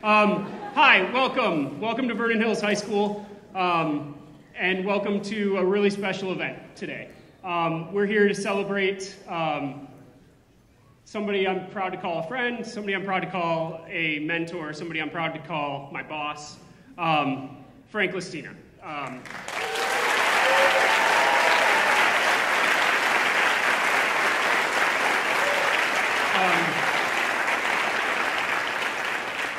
Hi, welcome. Welcome to Vernon Hills High School, and welcome to a really special event today. We're here to celebrate somebody I'm proud to call a friend, somebody I'm proud to call a mentor, somebody I'm proud to call my boss, Frank Lestina.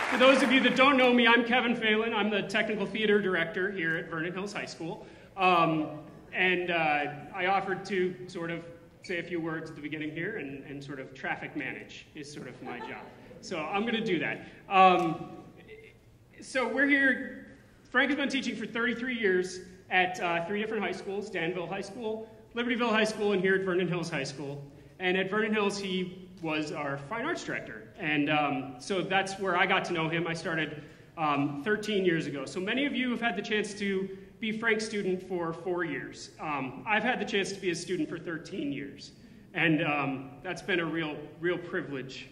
For those of you that don't know me, I'm Kevin Phelan. I'm the technical theater director here at Vernon Hills High School. I offered to sort of say a few words at the beginning here and sort of traffic manage is sort of my job. So I'm going to do that. So we're here. Frank has been teaching for 33 years at 3 different high schools: Danville High School, Libertyville High School, and here at Vernon Hills High School. And at Vernon Hills, he was our fine arts director. And so that's where I got to know him. I started 13 years ago. So many of you have had the chance to be Frank's student for 4 years. I've had the chance to be a student for 13 years. And that's been a real privilege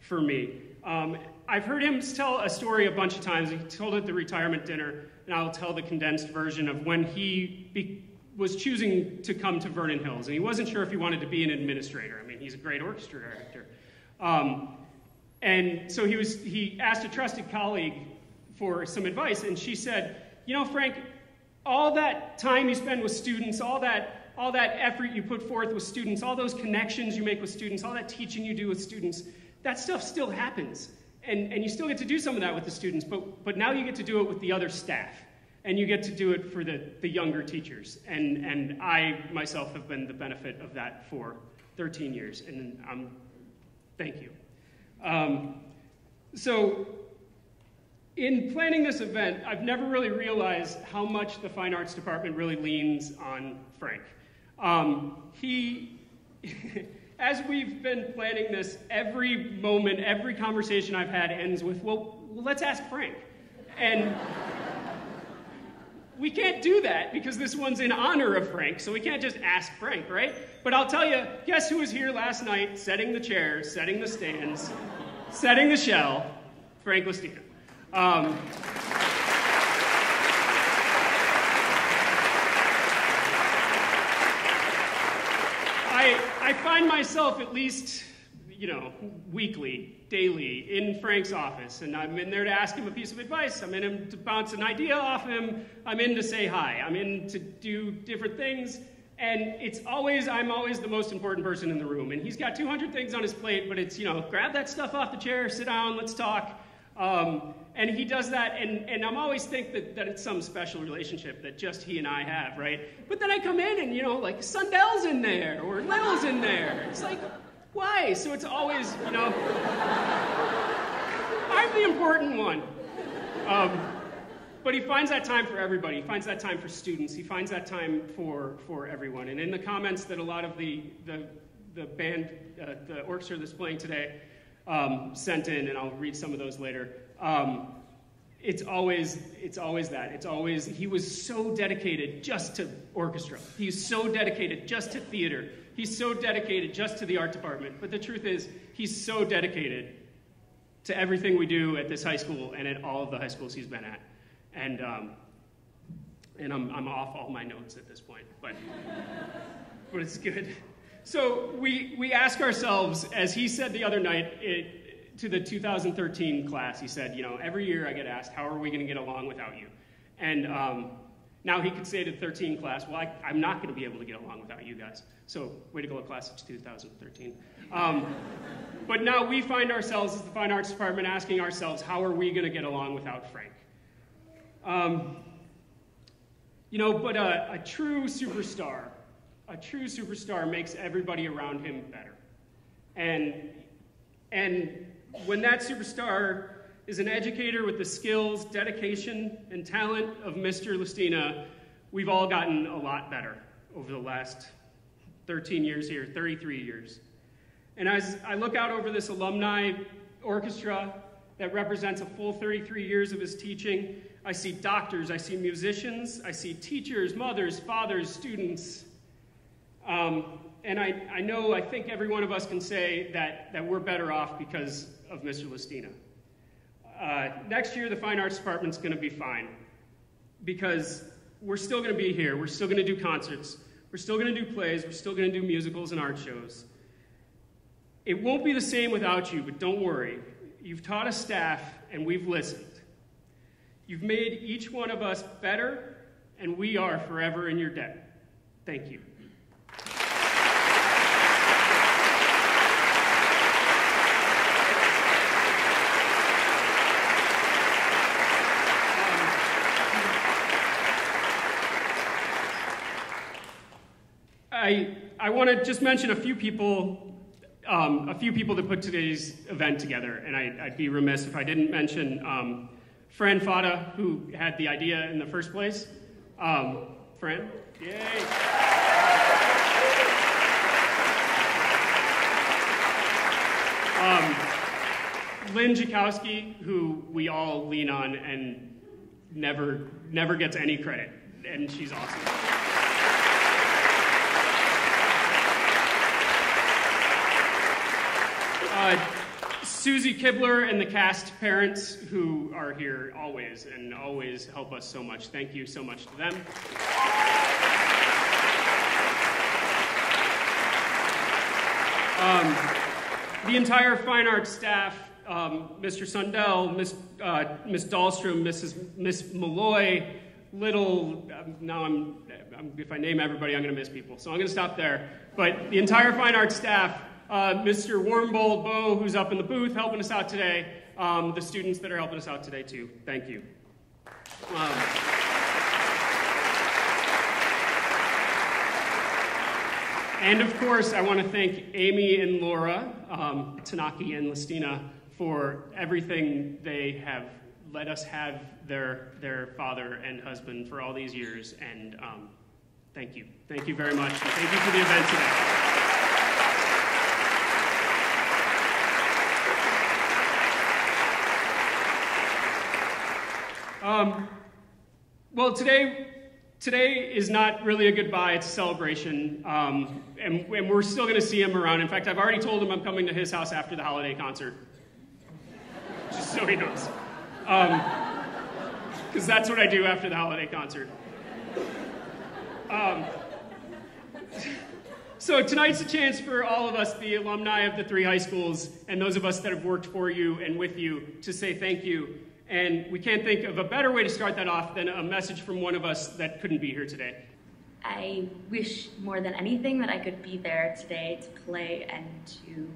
for me. I've heard him tell a story a bunch of times. He told it at the retirement dinner, and I'll tell the condensed version of when he was choosing to come to Vernon Hills. And he wasn't sure if he wanted to be an administrator. I mean, he's a great orchestra director. And so he asked a trusted colleague for some advice, and she said, you know, Frank, all that time you spend with students, all that effort you put forth with students, all those connections you make with students, all that teaching you do with students, that stuff still happens. And you still get to do some of that with the students, but now you get to do it with the other staff, and you get to do it for the younger teachers. And I, myself, have been the benefit of that for 13 years, and thank you. So in planning this event, I've never really realized how much the Fine Arts Department really leans on Frank. As we've been planning this, every moment, every conversation I've had ends with, well, let's ask Frank. And we can't do that because this one's in honor of Frank, so we can't just ask Frank, right? But I'll tell you, guess who was here last night setting the chairs, setting the stands, setting the shell? Frank Lestina. I find myself at least, weekly, daily, in Frank's office, and I'm in there to ask him a piece of advice. I'm in him to bounce an idea off him. I'm in to say hi. I'm in to do different things, and I'm always the most important person in the room. And he's got 200 things on his plate, but it's, grab that stuff off the chair, sit down, let's talk. And he does that, and I'm always think that it's some special relationship that just he and I have, right? But then I come in and, like Sundell's in there, or Little's in there. It's like, why? So it's always, I'm the important one. But he finds that time for everybody. He finds that time for students. He finds that time for everyone. And in the comments that a lot of the band, the orchestra that's playing today, sent in, and I'll read some of those later. It's always that. It's always, he was so dedicated just to orchestra. He's so dedicated just to theater. He's so dedicated just to the art department. But the truth is, he's so dedicated to everything we do at this high school and at all of the high schools he's been at. And I'm off all my notes at this point, but it's good. So we ask ourselves, as he said the other night to the 2013 class, he said, every year I get asked, how are we going to get along without you? And now he could say to the 13 class, well, I'm not going to be able to get along without you guys. So way to go, class of 2013. But now we find ourselves as the Fine Arts Department asking ourselves, how are we going to get along without Frank? But a true superstar makes everybody around him better. And when that superstar is an educator with the skills, dedication, and talent of Mr. Lestina, we've all gotten a lot better over the last 13 years here, 33 years. And as I look out over this alumni orchestra that represents a full 33 years of his teaching, I see doctors, I see musicians, I see teachers, mothers, fathers, students. And I think every one of us can say that we're better off because of Mr. Lestina. next year the Fine Arts Department's going to be fine, because we're still going to be here. We're still going to do concerts. We're still going to do plays. We're still going to do musicals and art shows. It won't be the same without you, but don't worry. You've taught us staff, and we've listened. You've made each one of us better, and we are forever in your debt. Thank you. I want to just mention a few people that put today's event together, and I'd be remiss if I didn't mention Fran Fata, who had the idea in the first place. Fran, yay! Lynn Jakowski, who we all lean on and never gets any credit, and she's awesome. Susie Kibler and the cast parents who are here always and always help us so much. Thank you so much to them. The entire fine arts staff, Mr. Sundell, Miss Dahlstrom, Miss Malloy, Little, now if I name everybody, I'm going to miss people, so I'm going to stop there. But the entire fine arts staff, Mr. Warmbold Bo, who's up in the booth helping us out today, the students that are helping us out today too. Thank you. And of course, I want to thank Amy and Laura, Tanaki and Lestina, for everything they have let us have their father and husband for all these years. And thank you. Thank you very much. And thank you for the event today. Well, today is not really a goodbye, it's a celebration, and we're still going to see him around. In fact, I've already told him I'm coming to his house after the holiday concert, just so he knows, because that's what I do after the holiday concert. So tonight's a chance for all of us, the alumni of the 3 high schools, and those of us that have worked for you and with you, to say thank you. And we can't think of a better way to start that off than a message from one of us that couldn't be here today. I wish more than anything that I could be there today to play and to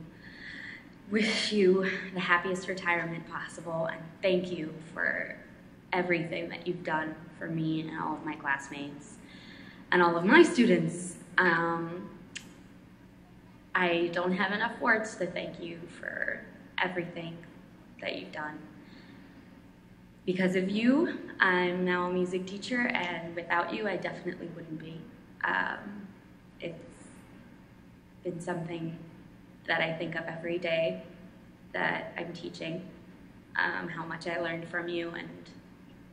wish you the happiest retirement possible, and thank you for everything that you've done for me and all of my classmates and all of my students. I don't have enough words to thank you for everything that you've done. Because of you, I'm now a music teacher, and without you, I definitely wouldn't be. It's been something that I think of every day that I'm teaching, how much I learned from you and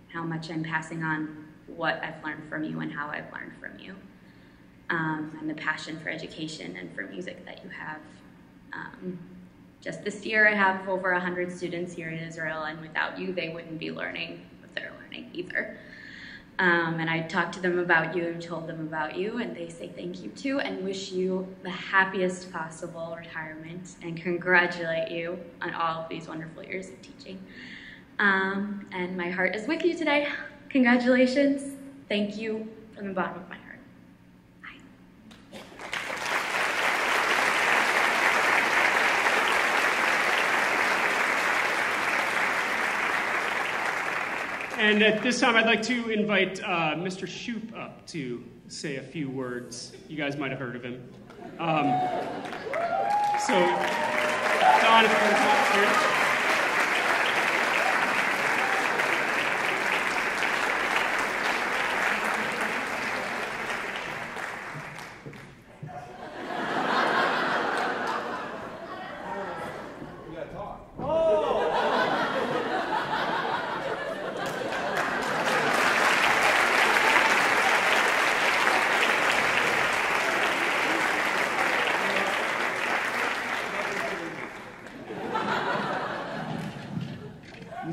how much I'm passing on what I've learned from you and how I've learned from you, and the passion for education and for music that you have. Just this year, I have over 100 students here in Israel, and without you, they wouldn't be learning what they're learning either. And I talked to them about you and told them about you, and they say thank you too, and wish you the happiest possible retirement, and congratulate you on all of these wonderful years of teaching. And my heart is with you today. Congratulations. Thank you from the bottom of my heart. And at this time, I'd like to invite Mr. Shoop up to say a few words. You guys might have heard of him. So, Don, if you want to come up here.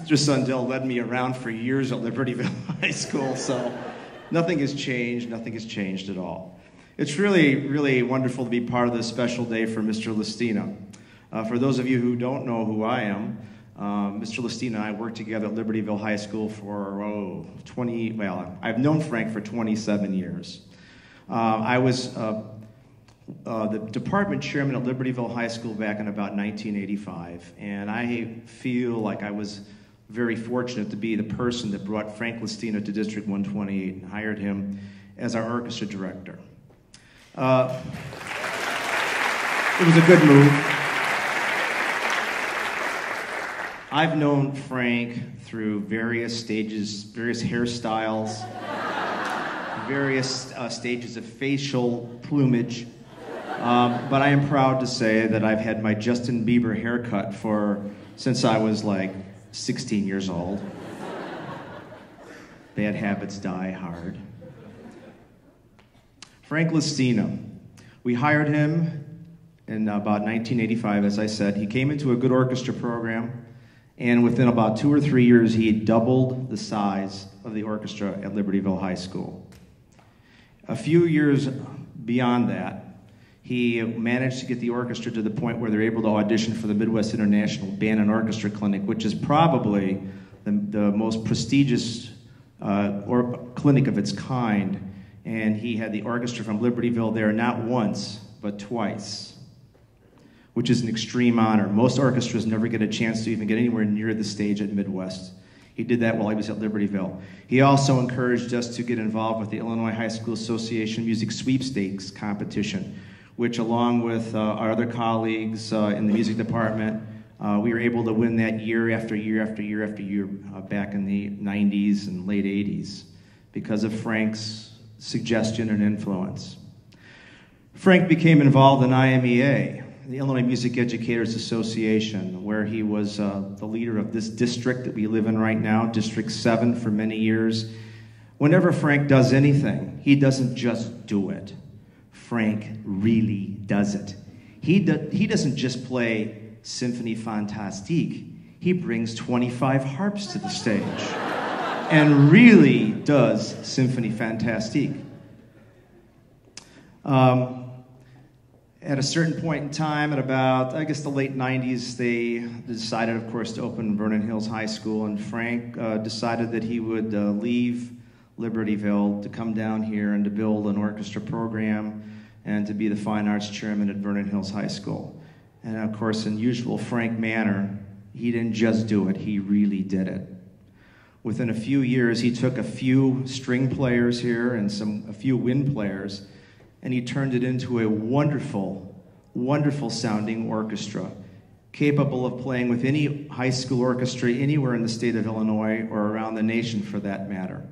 Mr. Sundell led me around for years at Libertyville High School, so nothing has changed. Nothing has changed at all. It's really, really wonderful to be part of this special day for Mr. Lestina. For those of you who don't know who I am, Mr. Lestina and I worked together at Libertyville High School for, I've known Frank for 27 years. I was the department chairman at Libertyville High School back in about 1985, and I feel like I was very fortunate to be the person that brought Frank Lestina to District 128 and hired him as our orchestra director. It was a good move. I've known Frank through various stages, various hairstyles, various stages of facial plumage. But I am proud to say that I've had my Justin Bieber haircut since I was like 16 years old. Bad habits die hard. Frank Lestina. We hired him in about 1985, as I said. He came into a good orchestra program, and within about 2 or 3 years, he had doubled the size of the orchestra at Libertyville High School. A few years beyond that, he managed to get the orchestra to the point where they're able to audition for the Midwest International Band and Orchestra Clinic, which is probably the most prestigious clinic of its kind. And he had the orchestra from Libertyville there not once, but twice, which is an extreme honor. Most orchestras never get a chance to even get anywhere near the stage at Midwest. He did that while he was at Libertyville. He also encouraged us to get involved with the Illinois High School Association Music Sweepstakes competition, which along with our other colleagues in the music department, we were able to win that year after year after year after year back in the 90s and late 80s because of Frank's suggestion and influence. Frank became involved in IMEA, the Illinois Music Educators Association, where he was the leader of this district that we live in right now, District 7 for many years. Whenever Frank does anything, he doesn't just do it. Frank really does it. He doesn't just play Symphonie Fantastique. He brings 25 harps to the stage and really does Symphonie Fantastique. At a certain point in time, at about, I guess, the late 90s, they decided, of course, to open Vernon Hills High School, and Frank decided that he would leave Libertyville to come down here and to build an orchestra program and to be the fine arts chairman at Vernon Hills High School. And of course, in usual Frank manner, he didn't just do it, he really did it. Within a few years, he took a few string players here and a few wind players, and he turned it into a wonderful, wonderful sounding orchestra, capable of playing with any high school orchestra anywhere in the state of Illinois or around the nation for that matter.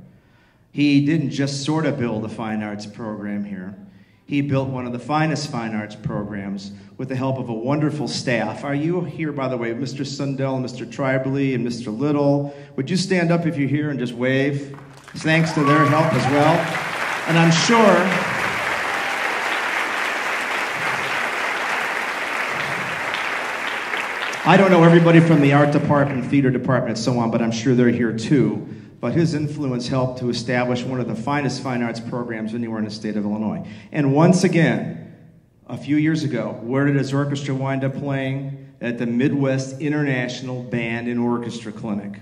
He didn't just sort of build a fine arts program here. He built one of the finest fine arts programs with the help of a wonderful staff. Are you here, by the way, Mr. Sundell, Mr. Tribally, and Mr. Little? Would you stand up if you're here and just wave? Thanks to their help as well. And I'm sure I don't know everybody from the art department, theater department, and so on, but I'm sure they're here too. But his influence helped to establish one of the finest fine arts programs anywhere in the state of Illinois. And once again, a few years ago, where did his orchestra wind up playing? At the Midwest International Band and Orchestra Clinic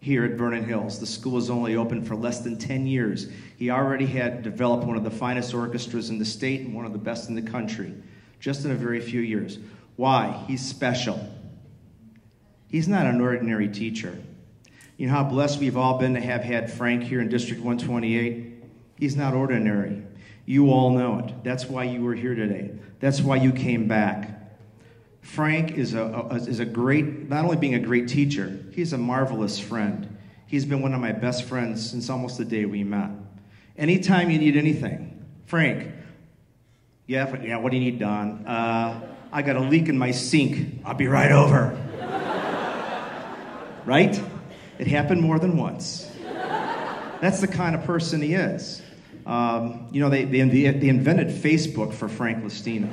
here at Vernon Hills. The school was only open for less than 10 years. He already had developed one of the finest orchestras in the state and one of the best in the country, just in a very few years. Why? He's special. He's not an ordinary teacher. You know how blessed we've all been to have had Frank here in District 128? He's not ordinary. You all know it. That's why you were here today. That's why you came back. Frank is a great, not only being a great teacher, he's a marvelous friend. He's been one of my best friends since almost the day we met. Anytime you need anything, Frank, yeah, what do you need, Don? I got a leak in my sink. I'll be right over. Right? It happened more than once. That's the kind of person he is. You know, they invented Facebook for Frank Lestina.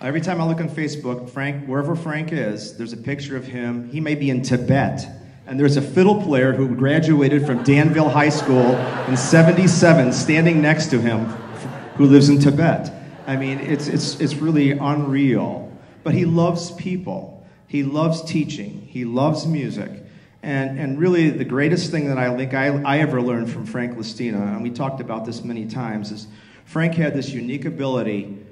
Every time I look on Facebook, Frank, wherever Frank is, there's a picture of him. He may be in Tibet. And there's a fiddle player who graduated from Danville High School in '77 standing next to him who lives in Tibet. I mean, it's really unreal. But he loves people. He loves teaching. He loves music. And really the greatest thing that I think I ever learned from Frank Lestina, and we talked about this many times, is Frank had this unique ability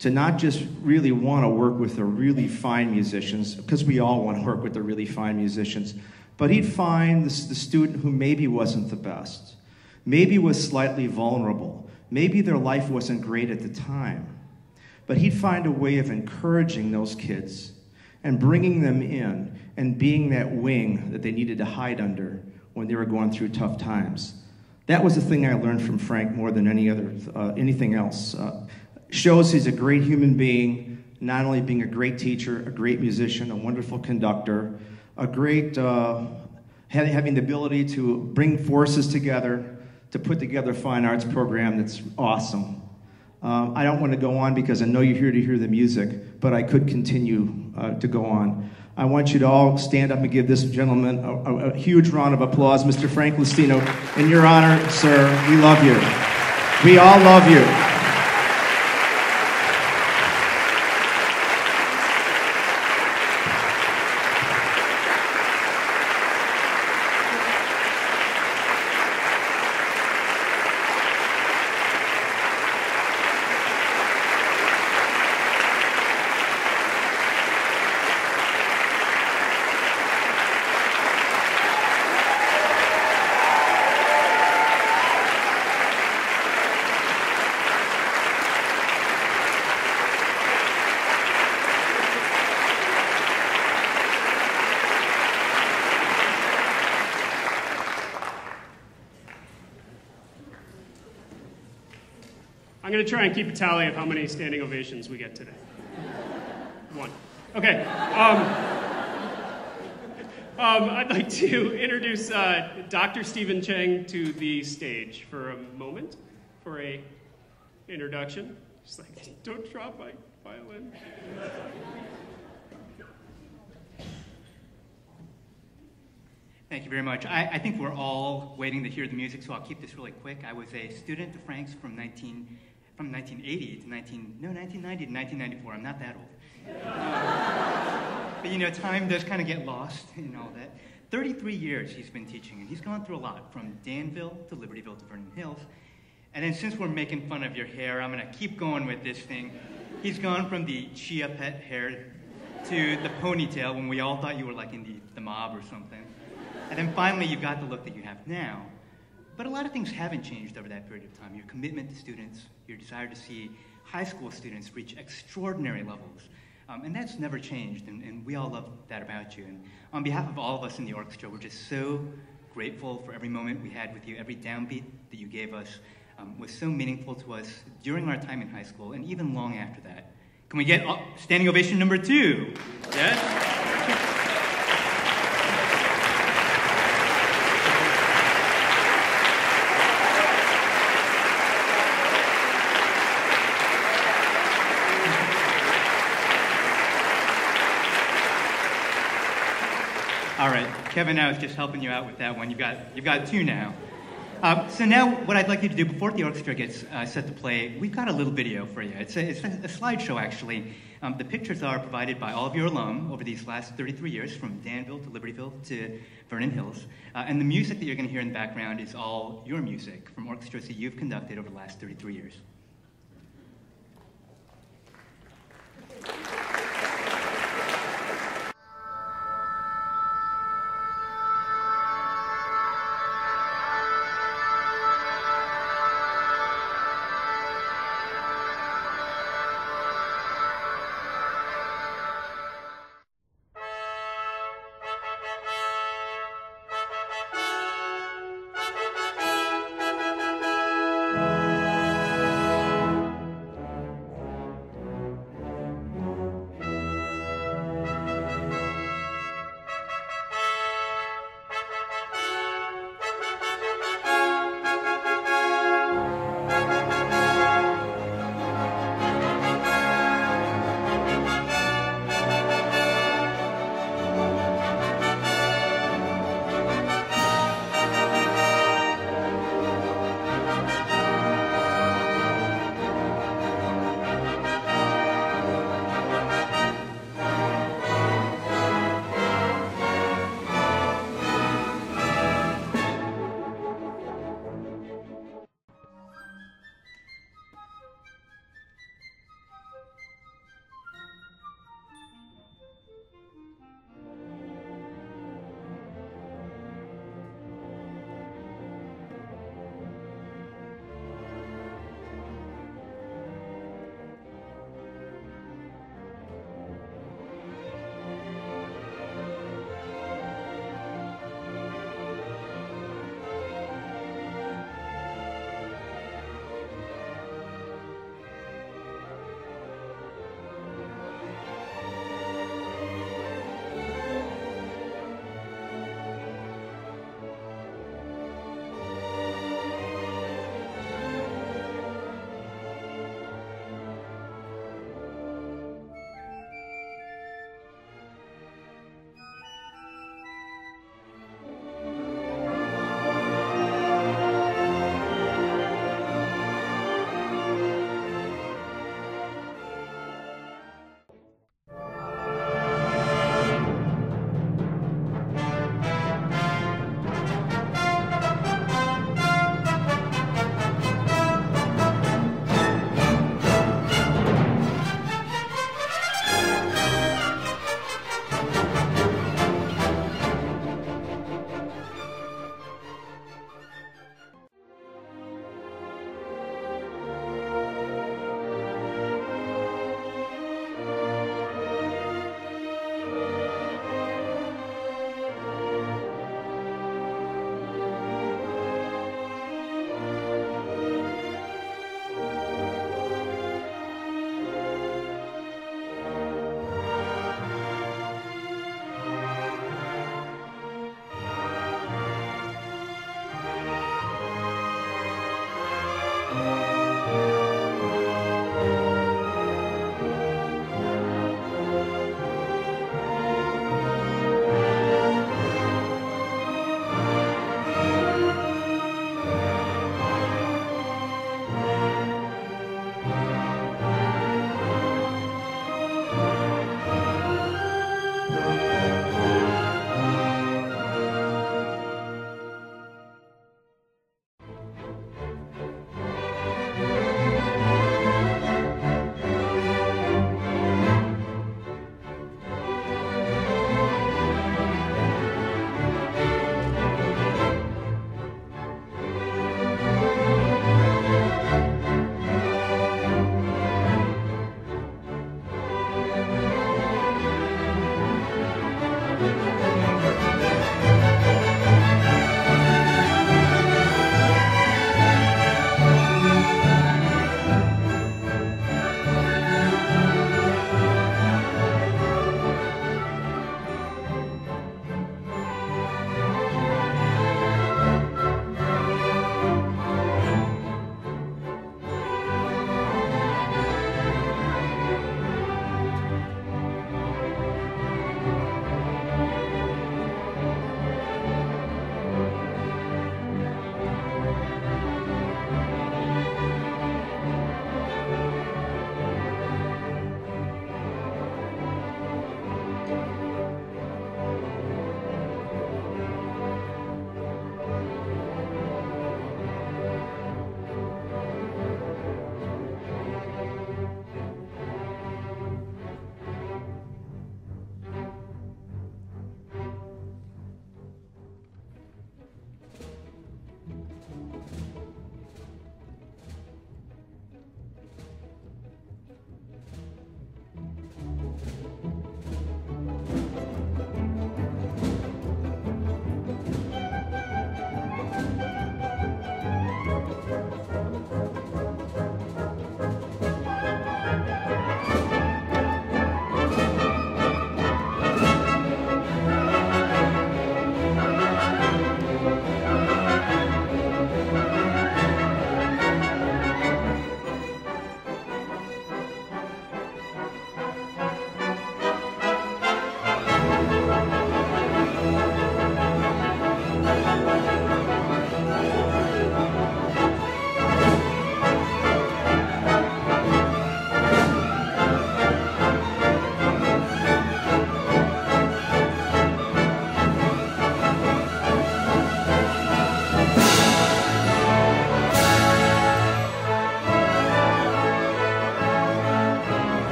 to not just really want to work with the really fine musicians, because we all want to work with the really fine musicians, but he'd find the student who maybe wasn't the best, maybe was slightly vulnerable, maybe their life wasn't great at the time, but he'd find a way of encouraging those kids and bringing them in and being that wing that they needed to hide under when they were going through tough times. That was the thing I learned from Frank more than anything else. Shows he's a great human being, not only being a great teacher, a great musician, a wonderful conductor, a great, having the ability to bring forces together, to put together a fine arts program that's awesome. I don't want to go on because I know you're here to hear the music, but I could continue to go on. I want you to all stand up and give this gentleman a huge round of applause, Mr. Frank Lestina. In your honor, sir, we love you. We all love you. I'm going to try and keep a tally of how many standing ovations we get today. 1. Okay. I'd like to introduce Dr. Stephen Cheng to the stage for a moment for a introduction. Just like, don't drop my violin. Thank you very much. I think we're all waiting to hear the music, so I'll keep this really quick. I was a student of Frank's from 1980 to 1990 to 1994. I'm not that old. But you know, time does kind of get lost in all that. 33 years he's been teaching, and he's gone through a lot, from Danville to Libertyville to Vernon Hills. And then since we're making fun of your hair, I'm going to keep going with this thing. He's gone from the Chia Pet hair to the ponytail when we all thought you were like in the mob or something. And then finally you've got the look that you have now. But a lot of things haven't changed over that period of time. Your commitment to students, your desire to see high school students reach extraordinary levels. And that's never changed, and we all love that about you. And on behalf of all of us in the orchestra, we're just so grateful for every moment we had with you. Every downbeat that you gave us was so meaningful to us during our time in high school, and even long after that. Can we get standing ovation number 2? Yes? All right, Kevin now is just helping you out with that one. You've got 2 now. So now what I'd like you to do before the orchestra gets set to play, we've got a little video for you. It's a slideshow, actually. The pictures are provided by all of your alum over these last 33 years, from Danville to Libertyville to Vernon Hills. And the music that you're going to hear in the background is all your music from orchestras that you've conducted over the last 33 years.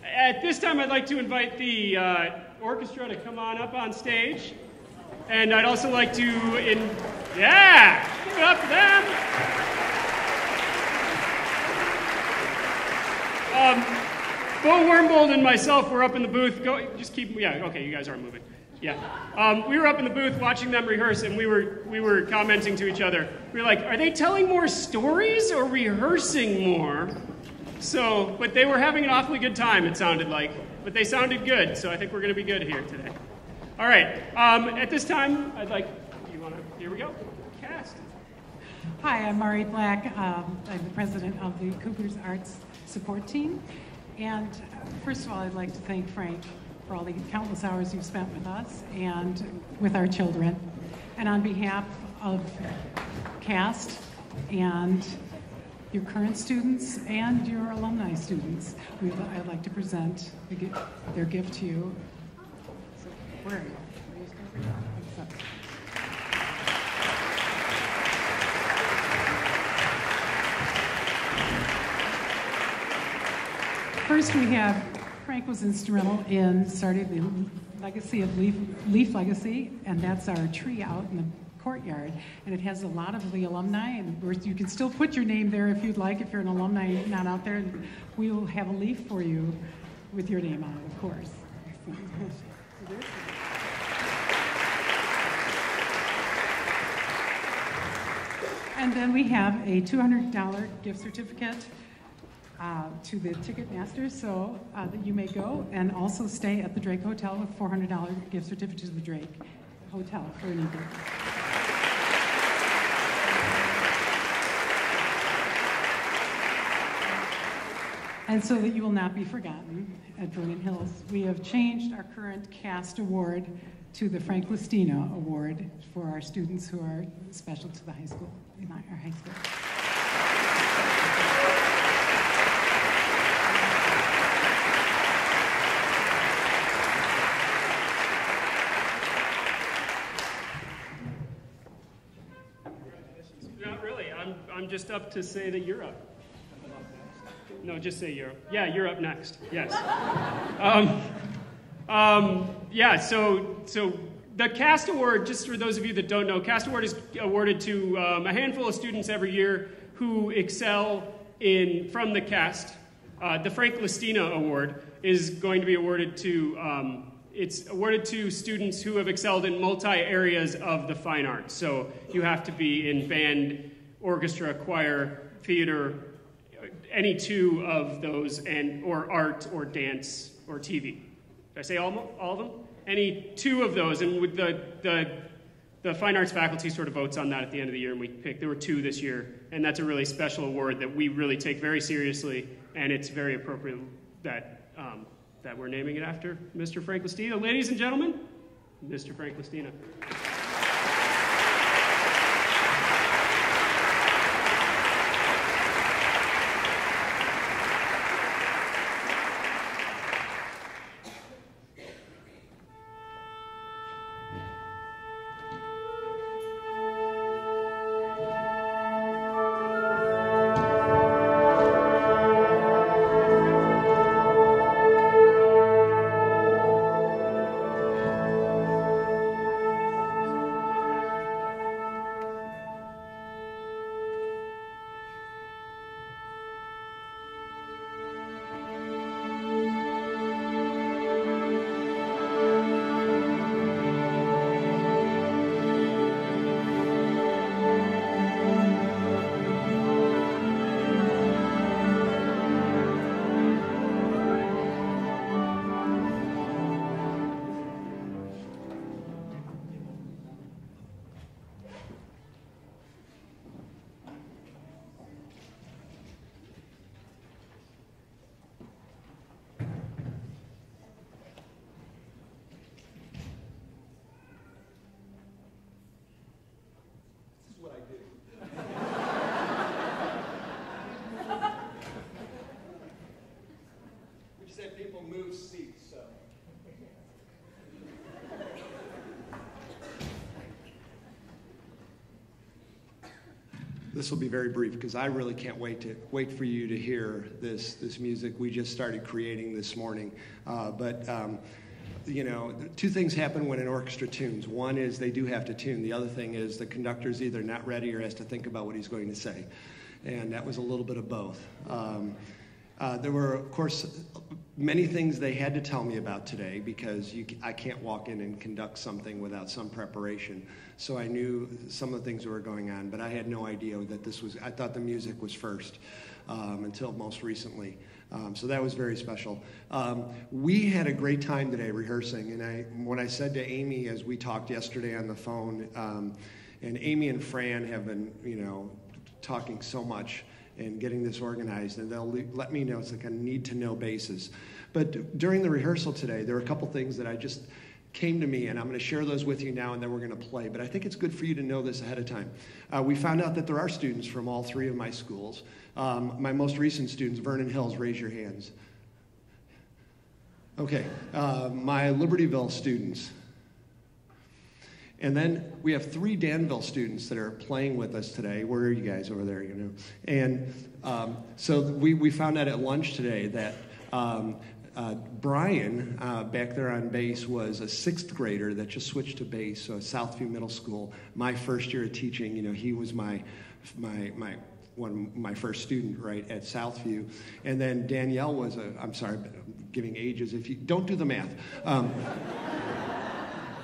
At this time, I'd like to invite the orchestra to come on up on stage. And I'd also like to, yeah, give it up for them. Bo Wormbold and myself were up in the booth. Okay, you guys aren't moving. Yeah. We were up in the booth watching them rehearse, and we were commenting to each other. We were like, are they telling more stories or rehearsing more? So, but they were having an awfully good time, it sounded like. But they sounded good, so I think we're going to be good here today. All right. At this time, here we go. Cast. Hi, I'm Mari Black. I'm the president of the Cooper's Arts Support Team. And first of all, I'd like to thank Frank for all the countless hours you've spent with us and with our children. And on behalf of CAST and your current students and your alumni students, I'd like to present their gift to you. So, where are you? First, we have Frank was instrumental in starting the legacy of Leaf Legacy, and that's our tree out in the courtyard. And it has a lot of the alumni, and you can still put your name there if you'd like, if you're an alumni not out there. And we will have a leaf for you with your name on it, of course. And then we have a $200 gift certificate to the Ticketmaster, so that you may go and also stay at the Drake Hotel with $400 gift certificate to the Drake Hotel for an evening. And so that you will not be forgotten at Vernon Hills, we have changed our current CAST award to the Frank Lestina Award for our students who are special to the high school, in our high school. Not really. I'm just up to say that you're up. No, just say you're up. Yeah, you're up next. Yes. Yeah, so the CAST Award, just for those of you that don't know, CAST Award is awarded to a handful of students every year who excel from the CAST. The Frank Lestina Award is going to be awarded to, it's awarded to students who have excelled in multi-areas of the fine arts. So you have to be in band, orchestra, choir, theater, any two of those, or art, or dance, or TV. Did I say all of them? Any two of those, and with the fine arts faculty sort of votes on that at the end of the year, and there were two this year, and that's a really special award that we really take very seriously, and it's very appropriate that we're naming it after Mr. Frank Lestina. Ladies and gentlemen, Mr. Frank Lestina. This will be very brief because I really can't wait for you to hear this music we just started creating this morning. You know, two things happen when an orchestra tunes. One is they do have to tune. The other thing is the conductor's either not ready or has to think about what he's going to say. And that was a little bit of both. There were, of course, many things they had to tell me about today because I can't walk in and conduct something without some preparation. So I knew some of the things that were going on, but I had no idea that this was, I thought the music was first until most recently. So that was very special. We had a great time today rehearsing, and when I said to Amy as we talked yesterday on the phone, and Amy and Fran have been, you know, talking so much and getting this organized, and they'll let me know. It's like a need-to-know basis. But during the rehearsal today, there were a couple things that I just came to me, and I'm going to share those with you now, and then we're going to play. But I think it's good for you to know this ahead of time. We found out that there are students from all three of my schools. My most recent students, Vernon Hills, raise your hands. Okay. My Libertyville students. And then we have 3 Danville students that are playing with us today. Where are you guys over there, you know? And so we found out at lunch today that Brian, back there on bass, was a 6th grader that just switched to bass, so Southview Middle School. My first year of teaching, you know, he was my first student, right, at Southview. And then Danielle was I'm sorry, I'm giving ages. If you don't do the math.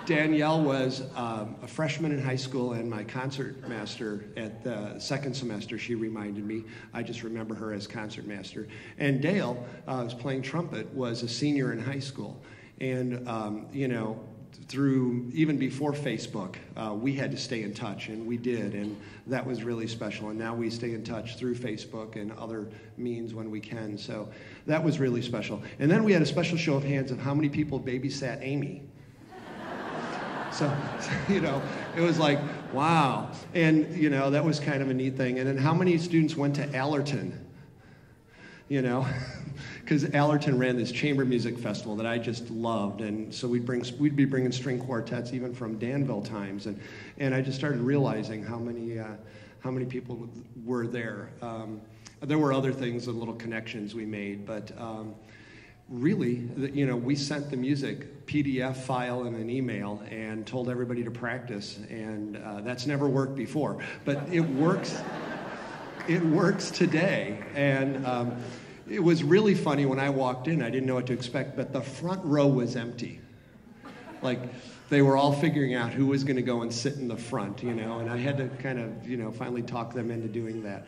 Danielle was a freshman in high school and my concert master at the second semester. She reminded me. I just remember her as concert master. And Dale, who's playing trumpet, was a senior in high school. And, you know, through even before Facebook, we had to stay in touch, and we did. And that was really special. And now we stay in touch through Facebook and other means when we can. So that was really special. And then we had a special show of hands of how many people babysat Amy. So, you know, it was like, wow. And, you know, that was kind of a neat thing. And then how many students went to Allerton? You know, because Allerton ran this chamber music festival that I just loved. And so we'd be bringing string quartets even from Danville times. And I just started realizing how many people were there. There were other things and little connections we made, but really, you know, we sent the music PDF file in an email and told everybody to practice, and that's never worked before, but it works. It works today, and it was really funny when I walked in. I didn't know what to expect, but the front row was empty. Like, they were all figuring out who was going to go and sit in the front, you know, and I had to kind of, you know, finally talk them into doing that.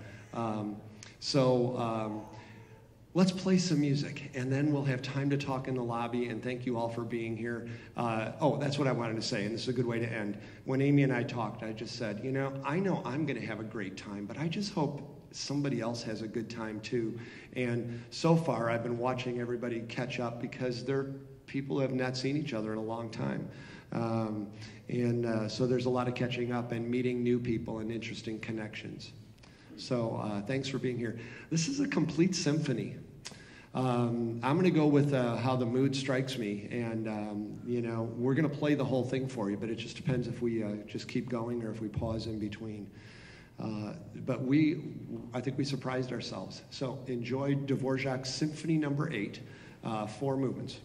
Let's play some music, and then we'll have time to talk in the lobby, and thank you all for being here. That's what I wanted to say, and this is a good way to end. When Amy and I talked, I just said, you know I'm going to have a great time, but I just hope somebody else has a good time too. And so far, I've been watching everybody catch up because they're people who have not seen each other in a long time. So there's a lot of catching up and meeting new people and interesting connections. So thanks for being here. This is a complete symphony. I'm going to go with how the mood strikes me, and you know, we're going to play the whole thing for you, but it just depends if we just keep going or if we pause in between. But I think we surprised ourselves. So enjoy Dvorak's Symphony No. 8, 4 movements.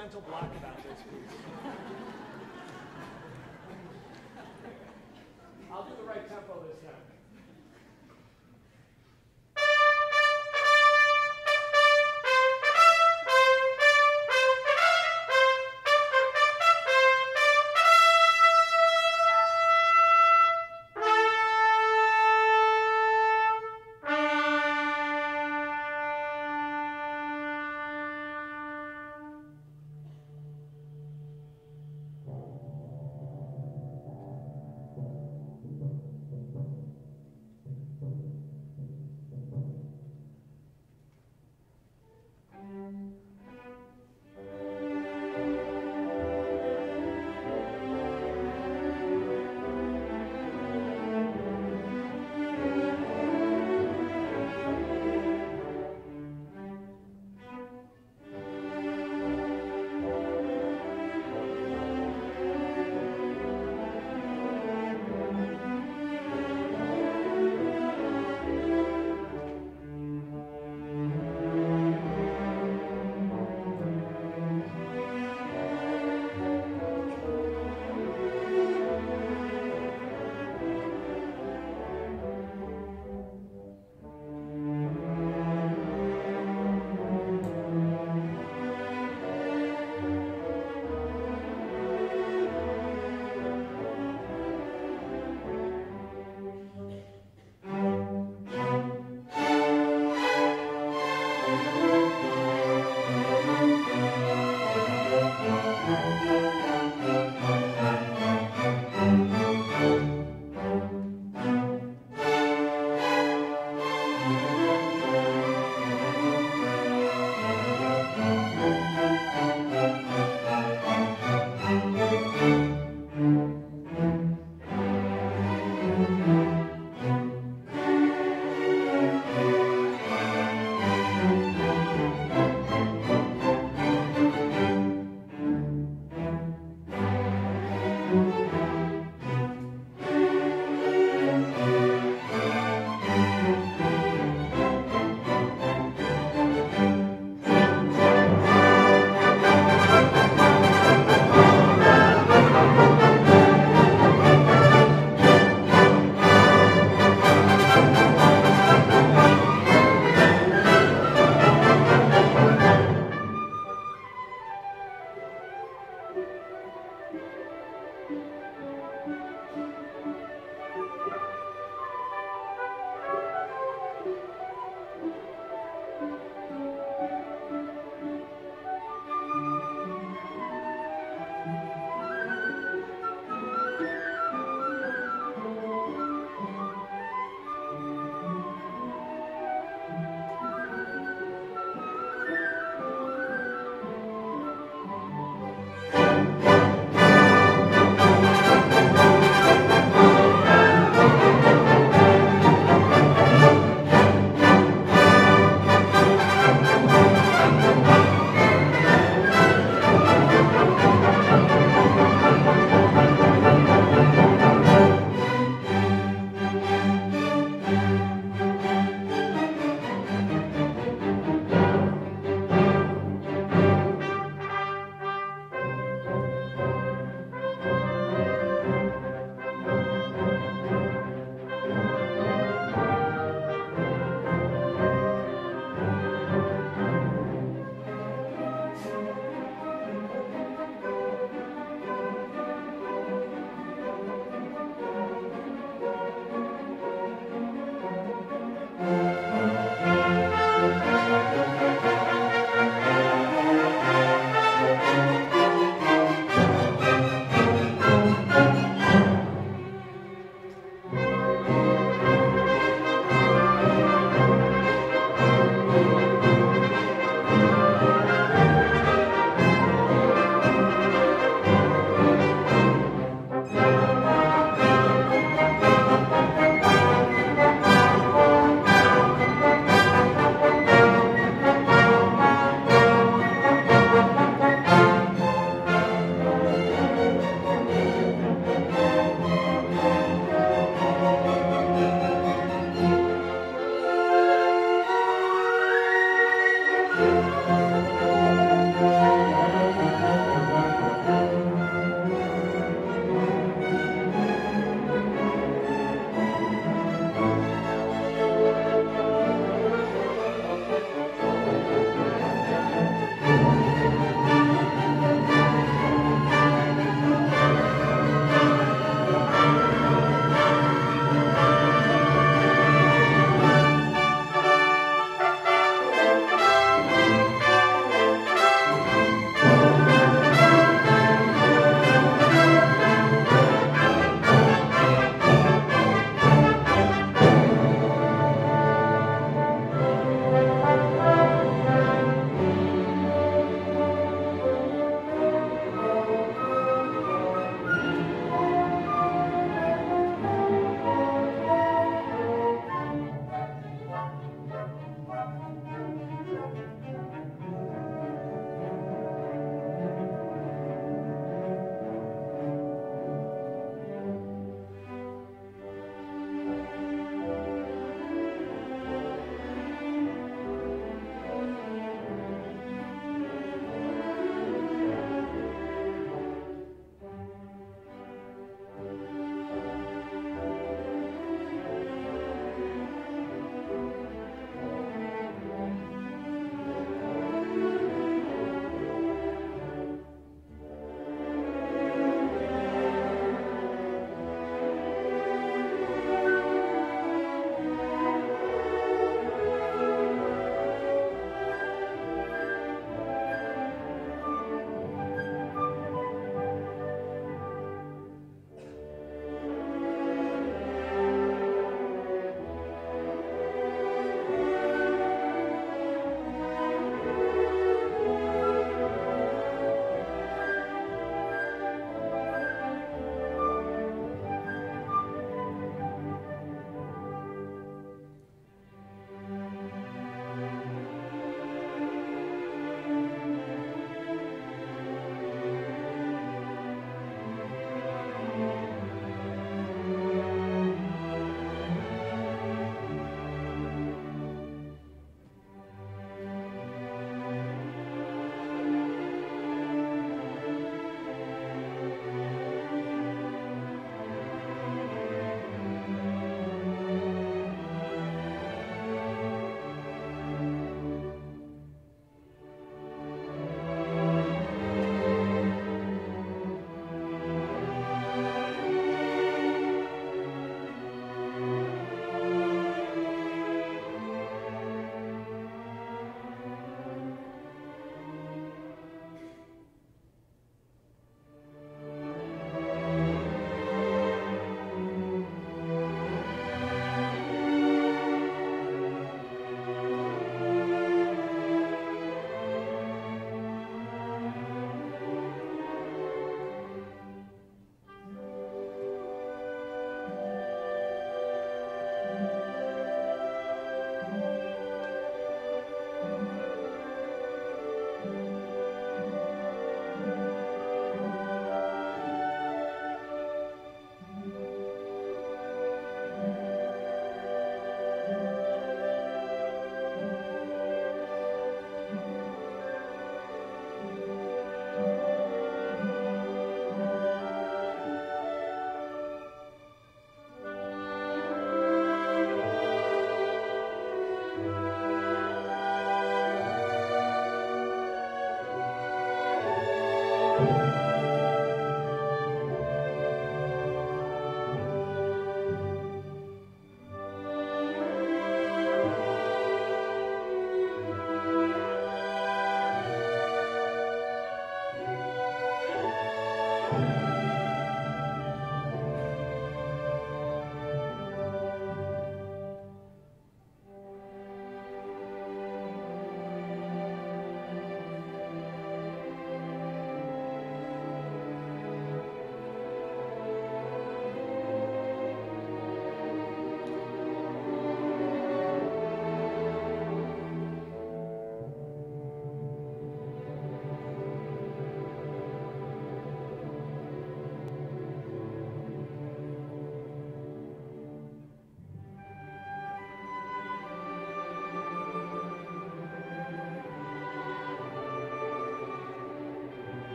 mental block about this piece. I'll do the right tempo this time.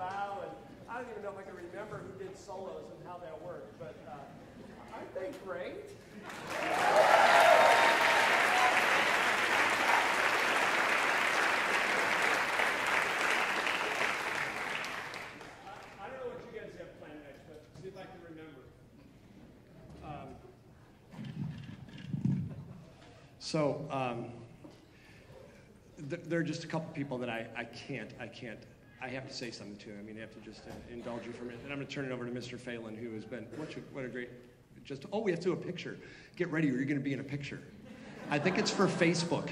bow, and I don't even know if I can remember who did solos and how that worked, but aren't they great? I don't know what you guys have planned next, but see if I can remember. There are just a couple people that I have to say something to. I mean, I have to just indulge you for a minute. And I'm going to turn it over to Mr. Phelan, who has been, what a great, we have to do a picture. Get ready, or you're going to be in a picture. I think it's for Facebook.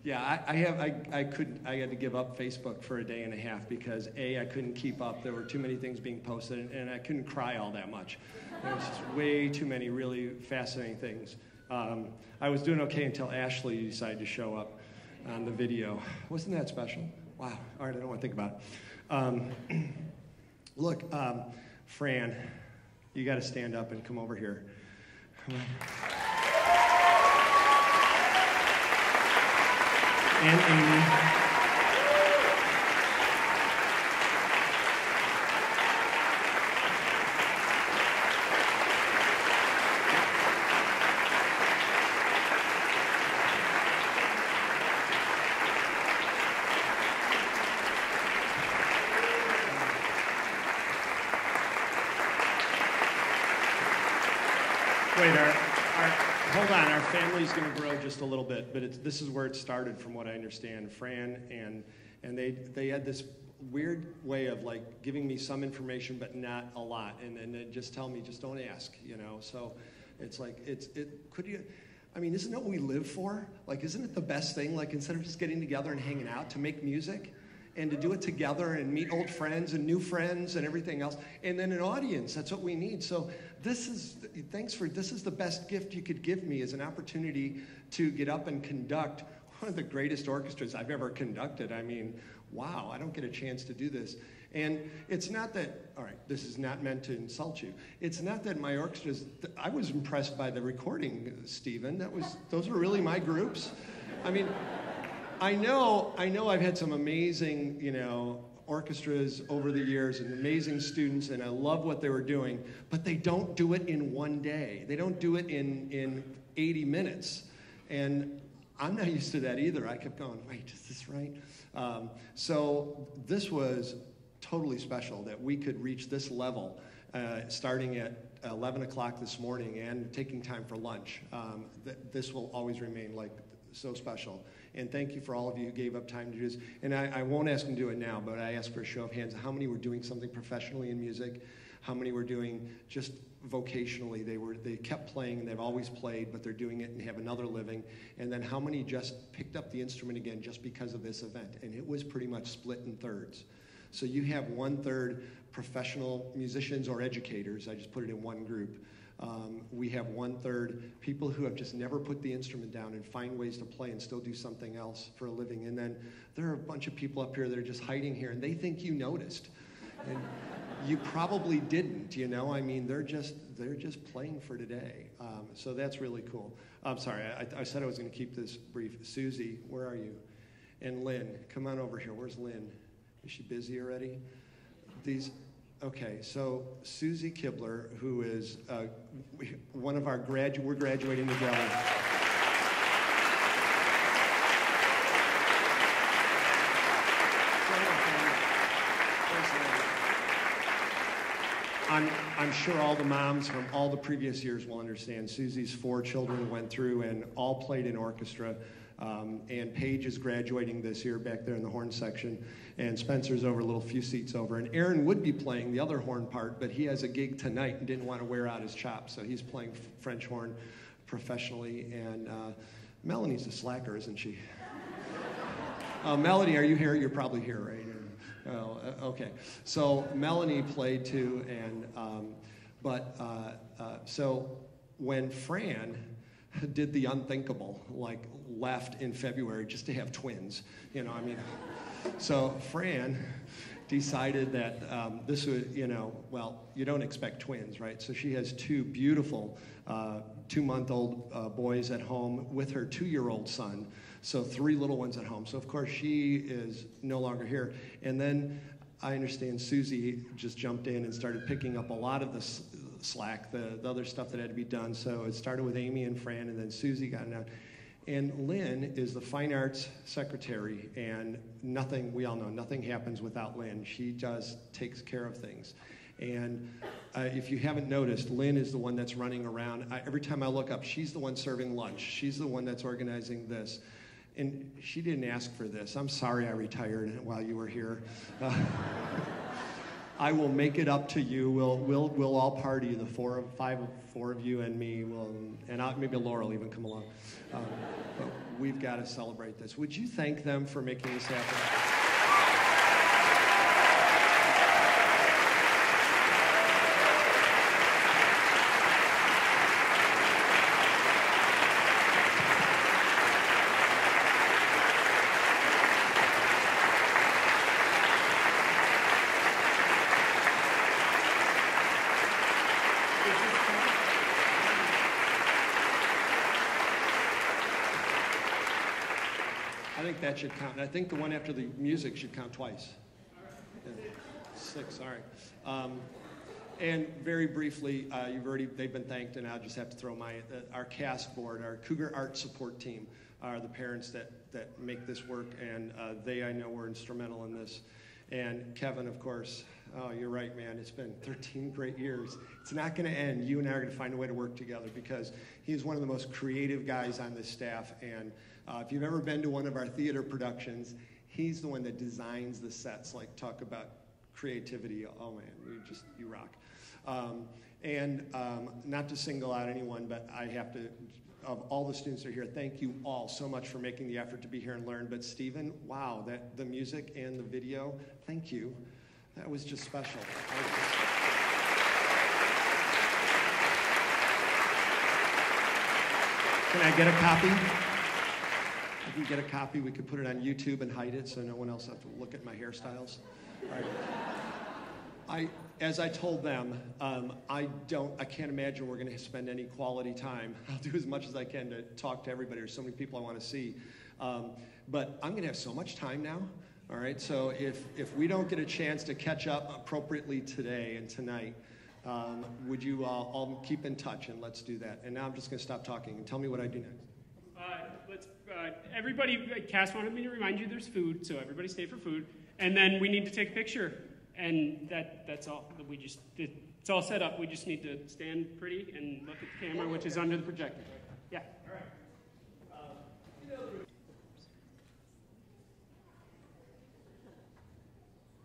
Yeah, I had to give up Facebook for a day and a half because I couldn't keep up. There were too many things being posted, and I couldn't cry all that much. There was just way too many really fascinating things. I was doing okay until Ashley decided to show up on the video. Wasn't that special? Wow. All right, I don't want to think about it. Look, Fran, you got to stand up and come over here. Come on. And Amy. Wait, hold on, our family's going to grow just a little bit, but this is where it started from what I understand. Fran and they had this weird way of like giving me some information but not a lot, and then just tell me, just don't ask, you know. So it's like, isn't that what we live for? Like, isn't it the best thing? Like, instead of just getting together and hanging out, to make music and to do it together and meet old friends and new friends and everything else, and then an audience, that's what we need. So this is the best gift you could give me, is an opportunity to get up and conduct one of the greatest orchestras I've ever conducted. I mean, wow, I don't get a chance to do this. And it's not that, all right, this is not meant to insult you. It's not that my orchestras, I was impressed by the recording, Stephen. Those were really my groups. I mean, I know I've had some amazing, orchestras over the years and amazing students, and I love what they were doing, but they don't do it in one day. They don't do it in 80 minutes. And I'm not used to that either. I kept going, wait, is this right? So this was totally special that we could reach this level starting at 11 o'clock this morning and taking time for lunch. This will always remain like so special. And thank you for all of you who gave up time to do this. And I won't ask them to do it now, but I ask for a show of hands. How many were doing something professionally in music? How many were doing just vocationally? They kept playing, and they've always played, but they're doing it and have another living. And then how many just picked up the instrument again just because of this event? And it was pretty much split in thirds. So you have 1/3 professional musicians or educators. I just put it in one group. We have 1/3 people who have just never put the instrument down and find ways to play and still do something else for a living. And then there are a bunch of people up here that are just hiding here, and they think you noticed. And you probably didn't, I mean, they're just playing for today. So that's really cool. I'm sorry, I said I was going to keep this brief. Susie, where are you? And Lynn, come on over here. Where's Lynn? Is she busy already? Okay, so Susie Kibler, who is one of our we're graduating together. I'm sure all the moms from all the previous years will understand. Susie's 4 children went through and all played in orchestra. And Paige is graduating this year back there in the horn section. And Spencer's over a little few seats over. And Aaron would be playing the other horn part, but he has a gig tonight and didn't want to wear out his chops. So he's playing French horn professionally. And Melanie's a slacker, isn't she? Melanie, are you here? You're probably here, right? Oh, okay. So Melanie played too. And so when Fran did the unthinkable, like left in February just to have twins, so Fran decided that this would, well, you don't expect twins, right? So she has two beautiful 2-month-old boys at home with her 2-year-old son. So 3 little ones at home. So of course she is no longer here. And then I understand Susie just jumped in and started picking up a lot of the slack, the other stuff that had to be done. So it started with Amy and Fran, and then Susie got it out. And Lynn is the fine arts secretary, and we all know, nothing happens without Lynn. She just takes care of things. And if you haven't noticed, Lynn is the one that's running around. Every time I look up, she's the one serving lunch. She's the one that's organizing this. And she didn't ask for this. I'm sorry I retired while you were here. I will make it up to you. We'll all party. The 4 of you and me will, and maybe Laura will even come along. But we've got to celebrate this. Would you thank them for making this happen? I think that should count. And I think the one after the music should count twice. Yeah. 6, all right. And very briefly, they've been thanked, and I'll just have to throw our cast board, our Cougar Art support team, are the parents that make this work, and they, I know, were instrumental in this. And Kevin, of course, oh, you're right, man. It's been 13 great years. It's not going to end. You and I are going to find a way to work together because he's one of the most creative guys on this staff. And if you've ever been to one of our theater productions, he's the one that designs the sets. Like, talk about creativity. Oh, man, you rock. Not to single out anyone, but I have to, of all the students that are here, thank you all so much for making the effort to be here and learn. But Stephen, wow, the music and the video, thank you. That was just special. Can I get a copy? If we get a copy, we could put it on YouTube and hide it so no one else has to look at my hairstyles. All right. As I told them, I can't imagine we're going to spend any quality time. I'll do as much as I can to talk to everybody. There's so many people I want to see. But I'm going to have so much time now. All right, so if we don't get a chance to catch up appropriately today and tonight, would you all keep in touch, and let's do that. And now I'm just going to stop talking and tell me what I do next. Everybody, Cass wanted me to remind you there's food, so everybody stay for food. And then we need to take a picture. And that's all. It's all set up. We just need to stand pretty and look at the camera, which is under the projector. Yeah. All right.